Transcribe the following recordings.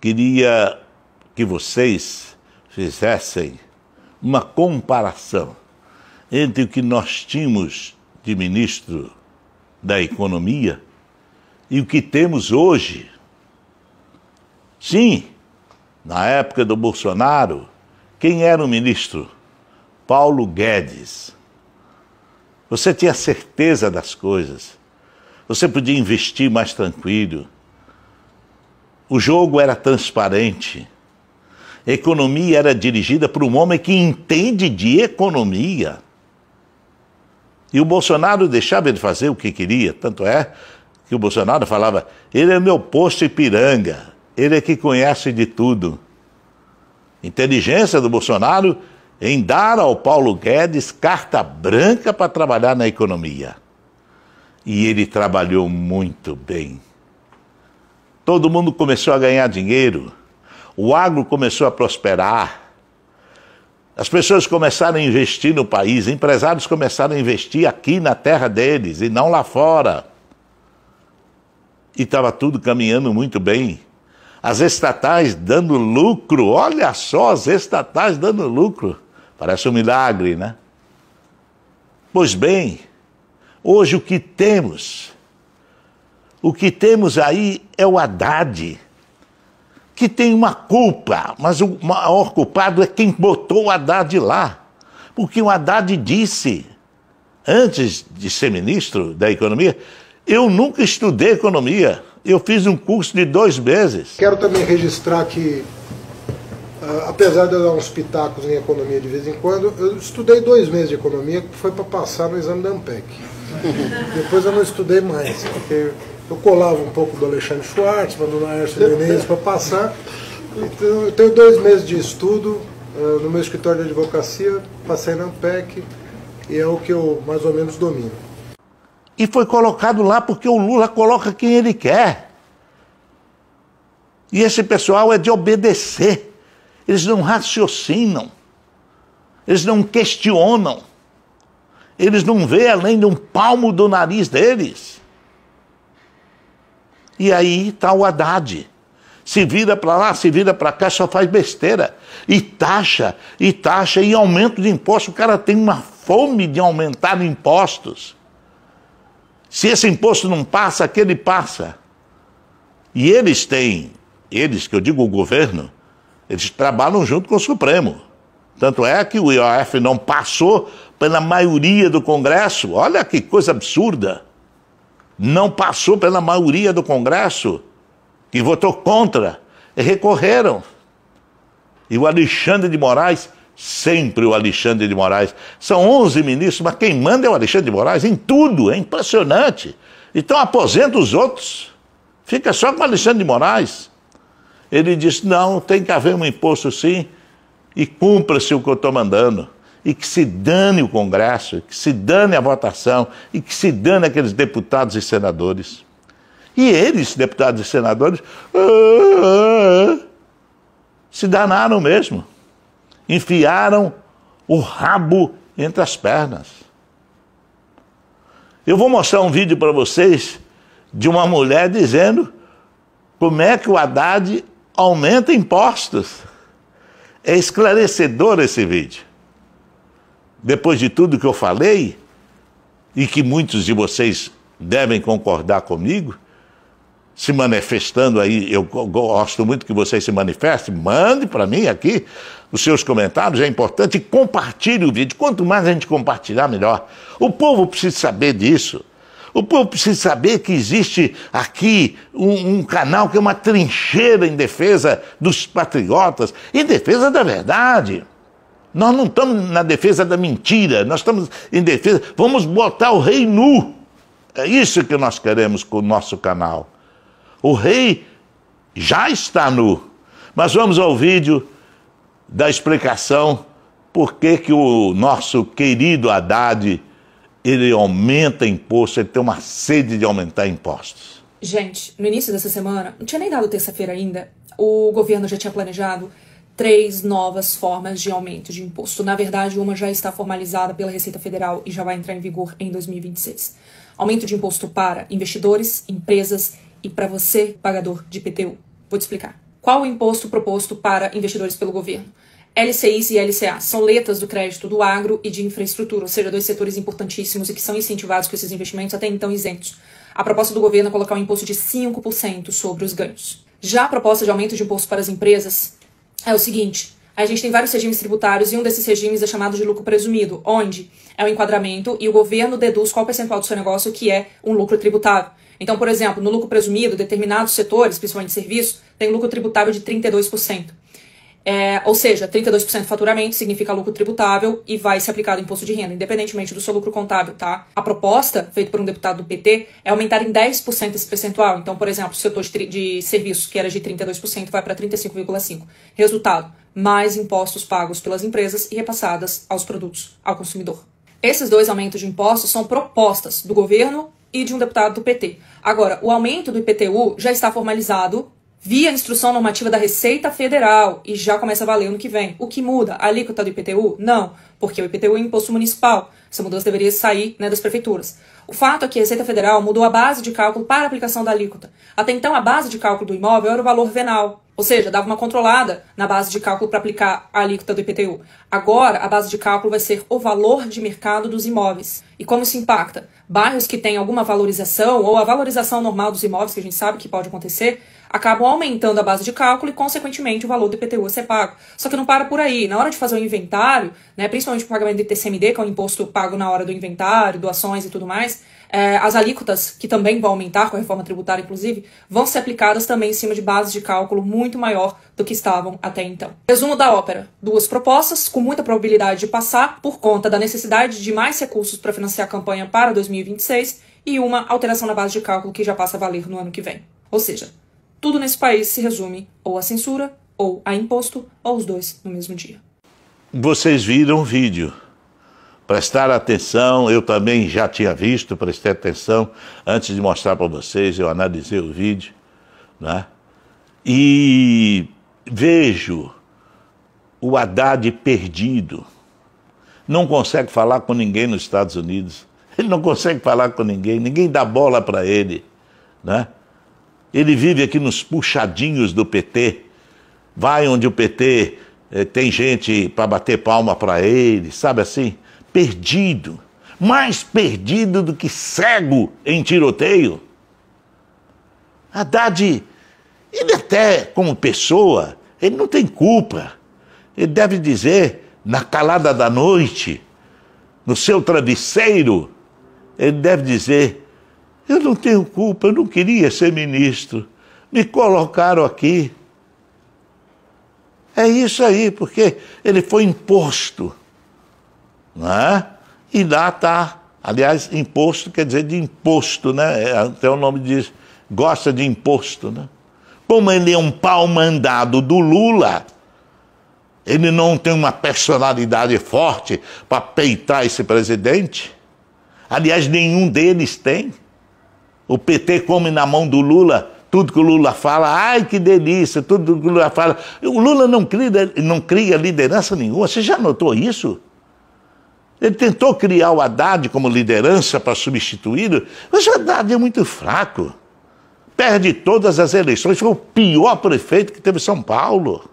queria que vocês fizessem uma comparação entre o que nós tínhamos de ministro da Economia e o que temos hoje. Sim, na época do Bolsonaro, quem era o ministro? Paulo Guedes. Você tinha certeza das coisas. Você podia investir mais tranquilo. O jogo era transparente. A economia era dirigida por um homem que entende de economia. E o Bolsonaro deixava ele fazer o que queria. Tanto é que o Bolsonaro falava, ele é meu posto Ipiranga, ele é que conhece de tudo. Inteligência do Bolsonaro em dar ao Paulo Guedes carta branca para trabalhar na economia. E ele trabalhou muito bem. Todo mundo começou a ganhar dinheiro, o agro começou a prosperar, as pessoas começaram a investir no país, empresários começaram a investir aqui na terra deles e não lá fora. E estava tudo caminhando muito bem. As estatais dando lucro, olha só, as estatais dando lucro. Parece um milagre, né? Pois bem, hoje o que temos aí é o Haddad, que tem uma culpa, mas o maior culpado é quem botou o Haddad lá. Porque o Haddad disse, antes de ser ministro da Economia, eu nunca estudei economia, eu fiz um curso de 2 meses. Quero também registrar que, apesar de eu dar uns pitacos em economia de vez em quando, eu estudei 2 meses de economia, que foi para passar no exame da ANPEC. Depois eu não estudei mais, porque eu colava um pouco do Alexandre Schwartz, do Naércio Menezes para passar. Então, eu tenho 2 meses de estudo no meu escritório de advocacia, passei na ANPEC e é o que eu mais ou menos domino. E foi colocado lá porque o Lula coloca quem ele quer. E esse pessoal é de obedecer. Eles não raciocinam. Eles não questionam. Eles não veem além de um palmo do nariz deles. E aí está o Haddad. Se vira para lá, se vira para cá, só faz besteira. E taxa, e aumento de impostos. O cara tem uma fome de aumentar impostos. Se esse imposto não passa, aquele passa. E eles têm, eles que eu digo o governo, eles trabalham junto com o Supremo. Tanto é que o IOF não passou pela maioria do Congresso. Olha que coisa absurda. Não passou pela maioria do Congresso, que votou contra, e recorreram. E o Alexandre de Moraes, sempre o Alexandre de Moraes, são 11 ministros, mas quem manda é o Alexandre de Moraes em tudo, é impressionante. Então aposenta os outros, fica só com o Alexandre de Moraes. Ele disse, não, tem que haver um imposto sim, e cumpra-se o que eu estou mandando. E que se dane o Congresso, que se dane a votação, e que se dane aqueles deputados e senadores. E eles, deputados e senadores, se danaram mesmo. Enfiaram o rabo entre as pernas. Eu vou mostrar um vídeo para vocês de uma mulher dizendo como é que o Haddad aumenta impostos. É esclarecedor esse vídeo. Depois de tudo que eu falei, e que muitos de vocês devem concordar comigo, se manifestando aí, eu gosto muito que vocês se manifestem, mande para mim aqui os seus comentários, é importante, e compartilhe o vídeo. Quanto mais a gente compartilhar, melhor. O povo precisa saber disso. O povo precisa saber que existe aqui um canal que é uma trincheira em defesa dos patriotas, em defesa da verdade. Nós não estamos na defesa da mentira, nós estamos em defesa, vamos botar o rei nu. É isso que nós queremos com o nosso canal. O rei já está nu, mas vamos ao vídeo da explicação por que o nosso querido Haddad, ele aumenta imposto, ele tem uma sede de aumentar impostos. Gente, no início dessa semana, não tinha nem dado terça-feira ainda, o governo já tinha planejado 3 novas formas de aumento de imposto. Na verdade, uma já está formalizada pela Receita Federal e já vai entrar em vigor em 2026. Aumento de imposto para investidores, empresas e para você, pagador de IPTU. Vou te explicar. Qual o imposto proposto para investidores pelo governo? LCIs e LCA são letras do crédito do agro e de infraestrutura, ou seja, dois setores importantíssimos e que são incentivados com esses investimentos até então isentos. A proposta do governo é colocar um imposto de 5% sobre os ganhos. Já a proposta de aumento de imposto para as empresas é o seguinte: a gente tem vários regimes tributários e um desses regimes é chamado de lucro presumido, onde é o enquadramento e o governo deduz qual percentual do seu negócio que é um lucro tributável. Então, por exemplo, no lucro presumido, determinados setores, principalmente serviços, têm lucro tributável de 32%. Ou seja, 32% de faturamento significa lucro tributável e vai ser aplicado o imposto de renda, independentemente do seu lucro contábil, tá? A proposta, feita por um deputado do PT, é aumentar em 10% esse percentual. Então, por exemplo, o setor de serviços, que era de 32%, vai para 35,5%. Resultado, mais impostos pagos pelas empresas e repassadas aos produtos, ao consumidor. Esses dois aumentos de impostos são propostas do governo e de um deputado do PT. Agora, o aumento do IPTU já está formalizado via instrução normativa da Receita Federal e já começa a valer ano que vem. O que muda? A alíquota do IPTU? Não, porque o IPTU é imposto municipal. Essa mudança deveria sair, das prefeituras. O fato é que a Receita Federal mudou a base de cálculo para a aplicação da alíquota. Até então, a base de cálculo do imóvel era o valor venal, ou seja, dava uma controlada na base de cálculo para aplicar a alíquota do IPTU. Agora, a base de cálculo vai ser o valor de mercado dos imóveis. E como isso impacta? Bairros que têm alguma valorização, ou a valorização normal dos imóveis, que a gente sabe que pode acontecer, acabam aumentando a base de cálculo e, consequentemente, o valor do IPTU a ser pago. Só que não para por aí. Na hora de fazer o inventário, principalmente o pagamento do ITCMD, que é um imposto pago na hora do inventário, doações e tudo mais, as alíquotas, que também vão aumentar com a reforma tributária, inclusive, vão ser aplicadas também em cima de bases de cálculo muito maior do que estavam até então. Resumo da ópera: duas propostas com muita probabilidade de passar por conta da necessidade de mais recursos para financiar a campanha para 2026 e uma alteração na base de cálculo que já passa a valer no ano que vem. Ou seja, tudo nesse país se resume ou a censura, ou a imposto, ou os dois no mesmo dia. Vocês viram o vídeo. Prestaram atenção, eu também já tinha visto, prestei atenção. Antes de mostrar para vocês, eu analisei o vídeo, né? E vejo o Haddad perdido. Não consegue falar com ninguém nos Estados Unidos. Ele não consegue falar com ninguém, ninguém dá bola para ele, né? Ele vive aqui nos puxadinhos do PT, vai onde o PT tem gente para bater palma para ele, sabe assim? Perdido, mais perdido do que cego em tiroteio. Haddad, ele até como pessoa, ele não tem culpa. Ele deve dizer, na calada da noite, no seu travesseiro, ele deve dizer: eu não tenho culpa, eu não queria ser ministro, me colocaram aqui. É isso aí, porque ele foi imposto, não é? E lá está, aliás, imposto quer dizer de imposto, né? Até o nome diz, gosta de imposto, né? Como ele é um pau mandado do Lula, ele não tem uma personalidade forte para peitar esse presidente. Aliás, nenhum deles tem. O PT come na mão do Lula tudo que o Lula fala, ai que delícia, tudo que o Lula fala. O Lula não cria liderança nenhuma, você já notou isso? Ele tentou criar o Haddad como liderança para substituí-lo, mas o Haddad é muito fraco. Perde todas as eleições, foi o pior prefeito que teve São Paulo.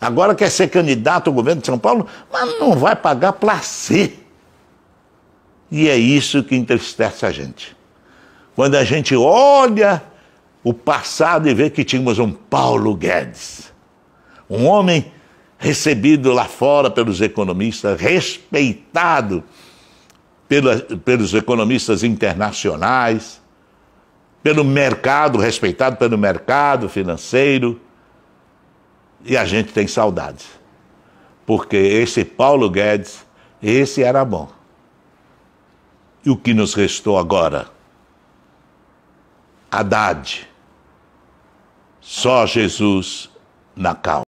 Agora quer ser candidato ao governo de São Paulo, mas não vai pagar placê. E é isso que entristece a gente. Quando a gente olha o passado e vê que tínhamos um Paulo Guedes, um homem recebido lá fora pelos economistas, respeitado pelos economistas internacionais, pelo mercado, respeitado pelo mercado financeiro, e a gente tem saudades. Porque esse Paulo Guedes, esse era bom. E o que nos restou agora? Haddad. Só Jesus na causa.